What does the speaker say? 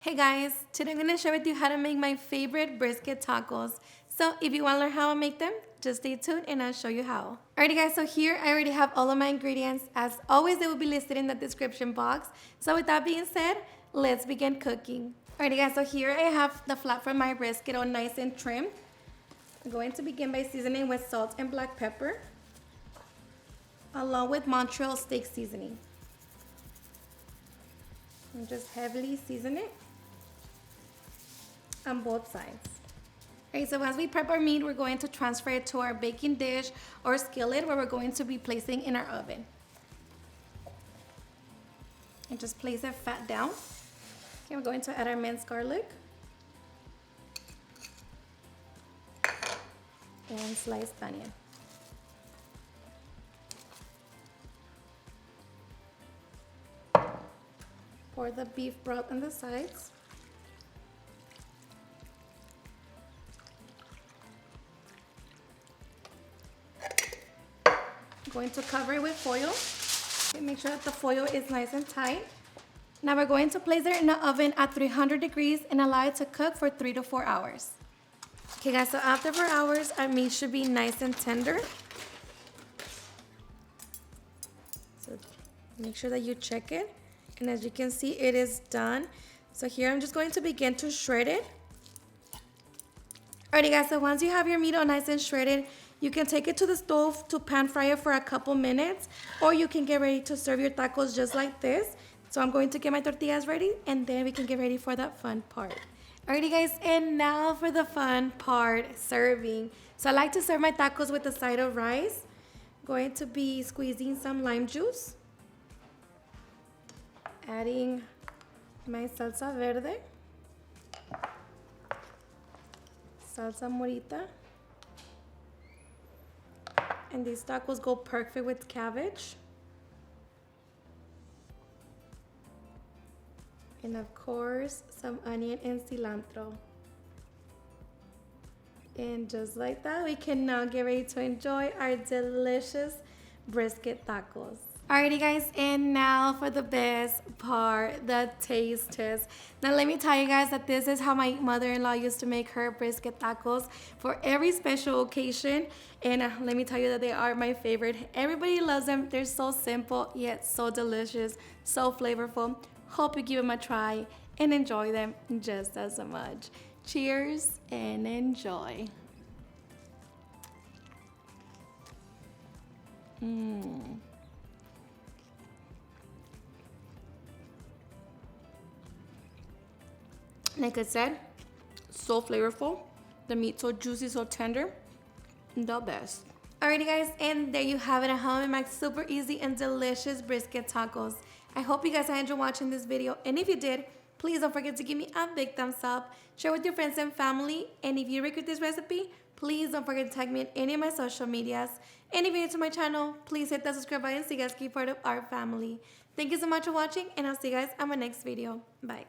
Hey guys, today I'm going to share with you how to make my favorite brisket tacos. So if you want to learn how I make them, just stay tuned and I'll show you how. Alrighty guys, so here I already have all of my ingredients. As always, they will be listed in the description box. So with that being said, let's begin cooking. Alrighty guys, so here I have the flat from my brisket all nice and trimmed. I'm going to begin by seasoning with salt and black pepper, along with Montreal steak seasoning. And just heavily season it on both sides. Okay, so as we prep our meat, we're going to transfer it to our baking dish or skillet where we're going to be placing in our oven. And just place it fat down. Okay, we're going to add our minced garlic and sliced onion. Pour the beef broth on the sides. I'm going to cover it with foil. Okay, make sure that the foil is nice and tight. Now we're going to place it in the oven at 300 degrees and allow it to cook for 3 to 4 hours. Okay guys, so after 4 hours, our meat should be nice and tender. So make sure that you check it. And as you can see, it is done. So here I'm just going to begin to shred it. Alrighty guys, so once you have your meat all nice and shredded, you can take it to the stove to pan fry it for a couple minutes, or you can get ready to serve your tacos just like this. So I'm going to get my tortillas ready and then we can get ready for that fun part. Alrighty guys, and now for the fun part, serving. So I like to serve my tacos with a side of rice. I'm going to be squeezing some lime juice. Adding my salsa verde, salsa morita, and these tacos go perfect with cabbage, and of course some onion and cilantro. And just like that, we can now get ready to enjoy our delicious brisket tacos. Alrighty guys, and now for the best part, the taste test. Now let me tell you guys that this is how my mother-in-law used to make her brisket tacos for every special occasion. And let me tell you that they are my favorite. Everybody loves them. They're so simple yet so delicious, so flavorful. Hope you give them a try and enjoy them just as much. Cheers and enjoy. Like I said, so flavorful. The meat so juicy, so tender. The best. Alrighty guys, and there you have it at home in my super easy and delicious brisket tacos. I hope you guys enjoyed watching this video, and if you did, please don't forget to give me a big thumbs up, share with your friends and family, and if you recreate this recipe, please don't forget to tag me in any of my social medias. And if you're new to my channel, please hit that subscribe button so you guys can be part of our family. Thank you so much for watching, and I'll see you guys on my next video. Bye.